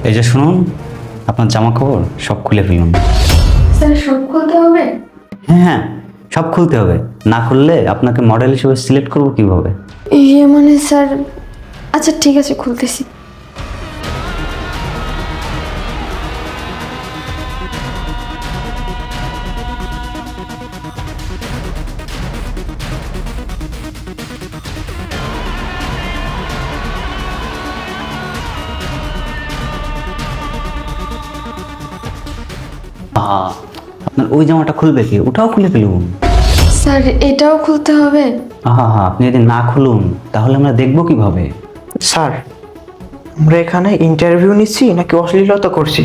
এই যে শুনুন, আপনার জামা কাপড় সব খুলে ফেলুন। স্যার সব খুলতে হবে? হ্যাঁ হ্যাঁ, সব খুলতে হবে। না খুললে আপনাকে মডেল হিসেবে সিলেক্ট করবো কিভাবে? ইয়ে মানে স্যার, আচ্ছা ঠিক আছে খুলতেছি। আপনার ওই জামাটা খুলবে কি? ওটাও খুলে ফেলুন। স্যার এটাও খুলতে হবে? হ্যাঁ, আপনি যদি না খুলুন তাহলে আমরা দেখবো কিভাবে? স্যার, আমরা এখানে ইন্টারভিউ নিচ্ছি নাকি অশ্লীলতা করছি?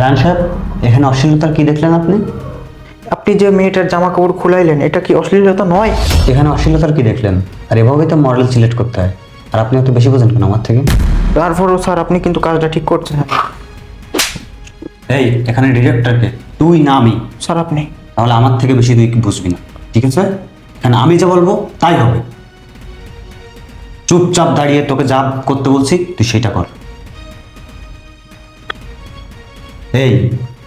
রান সাহেব, এখানে অশ্লীলতার কি দেখলেন আপনি? আপনি যে মেয়েটার জামা কাপড় খুলাইলেন, এটা কি অশ্লীলতা নয়? এখানে অশ্লীলতার কি দেখলেন? আর এভাবেই তো মডেল সিলেক্ট করতে হয়। আর আপনি এত বেশি বোঝেন কেন আমার থেকে? তারপরও স্যার, আপনি কিন্তু কাজটা ঠিক করছেন না। এই, এখানে ডিরেক্টরকে তুই না আমি? স্যার আপনি। তাহলে আমার থেকে বেশি তুই বুঝবি না, ঠিক আছে? এখানে আমি যা বলবো তাই হবে। চুপচাপ দাঁড়িয়ে তোকে যা করতে বলছি তুই সেটা কর। এই,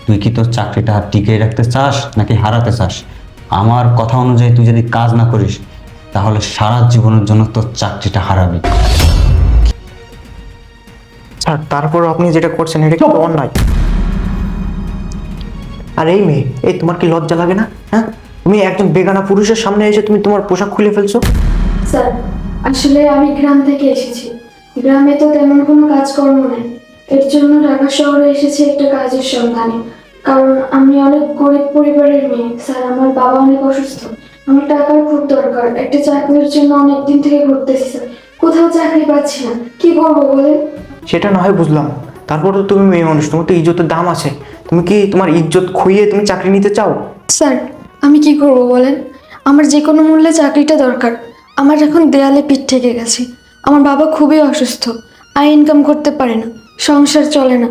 তুই কি তোর চাকরিটা টিকিয়ে রাখতে চাস নাকি হারাতে চাস? আমার কথা অনুযায়ী তুই যদি কাজ না করিস তাহলে সারা জীবনের জন্য তোর চাকরিটা হারাবি। স্যার তারপরও আপনি যেটা করছেন এটা কিন্তু অন্যায়। আর এই মেয়ে, এই তোমার কি লজ্জা লাগে না? হ্যাঁ, তুমি একজন বেগানা পুরুষের সামনে এসে তুমি তোমার পোশাক খুলে ফেলছো। স্যার আসলে আমি গ্রাম থেকে এসেছি, গ্রামে তো তেমন কোনো কাজকর্ম নেই, এর জন্য ঢাকা শহরে এসেছি একটা কাজের সন্ধানে। কারণ আমি অনেক গরিব পরিবারের মেয়ে স্যার, আমার বাবা অনেক অসুস্থ, আমার টাকার খুব দরকার, একটা চাকরির জন্য অনেক দিন থেকে ঘুরতেছি স্যার, কোথাও চাকরি পাচ্ছি না, কি করবো বলেন? সেটা না হয় বুঝলাম, তারপর তো তুমি মেয়ে মানুষ, তোমার তো ইজ্জতের দাম আছে। তুমি কি তোমার ইজ্জত খুইয়ে তুমি চাকরি নিতে চাও? স্যার আমি কি করব বলেন, আমার যে কোনো মূল্যে চাকরিটা দরকার। আমার এখন দেয়ালে পিঠ থেকে গেছে, আমার বাবা খুবই অসুস্থ, আয় ইনকাম করতে পারে না, সংসার চলে না।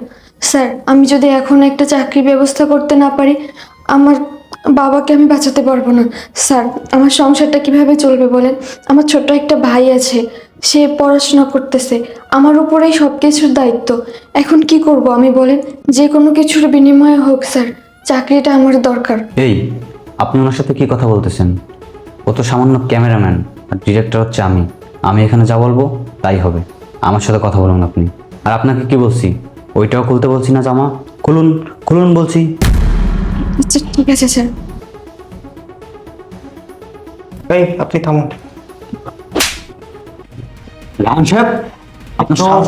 স্যার আমি যদি এখন একটা চাকরির ব্যবস্থা করতে না পারি, আমার বাবাকে আমি বাঁচাতে পারবো না। স্যার আমার সংসারটা কিভাবে চলবে বলেন? আমার ছোট্ট একটা ভাই আছে, সে পড়াশোনা করতেছে, আমার উপরেই সব কিছুর দায়িত্ব। এখন কি করব আমি বলেন? যে কোনো কিছুর বিনিময়ে হোক স্যার, চাকরিটা আমার দরকার। এই, আপনি ওনার সাথে কি কথা বলতেছেন? ও তো সামান্য ক্যামেরাম্যান, আর ডিরেক্টর হচ্ছে আমি। আমি এখানে যা বলবো তাই হবে। আমার সাথে কথা বলুন আপনি। আর আপনাকে কি বলছি? ওইটাও খুলতে বলছি না জামা? খুলুন, খুলুন বলছি। আচ্ছা ঠিক আছে স্যার। এই আপনি থামুন। রান সাহেব, আপনার সাহস!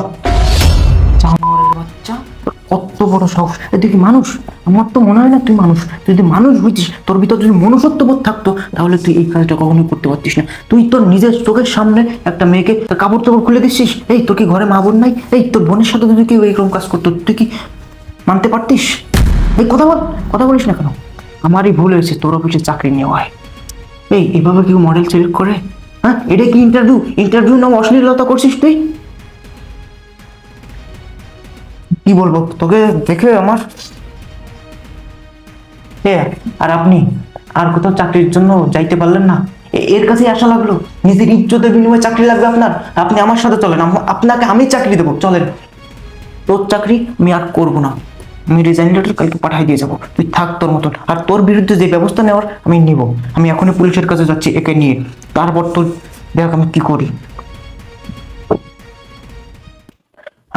জানোয়ারের বাচ্চা, কত বড় সাহস! এদিকে মানুষ, আমার তো মনে হয় না তুই মানুষ। তুই যদি মানুষ হইতিস, তোর ভিতর যদি মনুষ্যত্ববোধ থাকতো, তাহলে তুই এই কাজটা কখনোই করতে পারতিস না। তুই তোর নিজের চোখের সামনে একটা মেয়েকে কাপড় টাপড় খুলে দিচ্ছিস। এই তোর কি ঘরে মা বোন নাই? এই তোর বোনের সাথে যদি কেউ এইরকম কাজ করতো, তুই কি মানতে পারতিস? এই কথা বল, কথা বলিস না কেন? আমারই ভুল হয়েছে তোর অফিসে চাকরি নেওয়ায়। এই এভাবে কেউ মডেল সিলেক্ট করে? হ্যাঁ, এটা কি ইন্টারভিউ? ইন্টারভিউ নাও অশ্লীলতা করছিস তুই। কি বলবো তোকে দেখে আমার। আর আপনি আর কোথাও চাকরির জন্য যাইতে পারলেন না? এর কাছেই আশা লাগলো? নিজের ইজ্জতের বিনিময়ে চাকরি লাগবে আপনার? আপনি আমার সাথে চলেন, আপনাকে আমি চাকরি দেবো, চলেন। তোর চাকরি আমি আর করবো না, আমি রিজাইন লেটার কালকে পাঠিয়ে দিয়ে যাবো। তুই থাক তোর মতন, আর তোর বিরুদ্ধে যে ব্যবস্থা নেওয়ার আমি নিব। আমি এখনই পুলিশের কাছে যাচ্ছি একে নিয়ে, তারপর তোর দেখ আমি কি করি।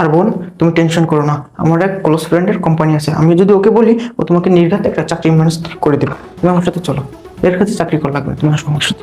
আর বোন, তুমি টেনশন করো না, আমার এক ক্লোজ ফ্রেন্ডের কোম্পানি আছে, আমি যদি ওকে বলি ও তোমাকে নির্ঘাত একটা চাকরি ম্যানেজ করে দেবে। তুমি আমার সাথে চলো, এর কাছে চাকরি করা লাগবে, তুমি আসবো আমার সাথে।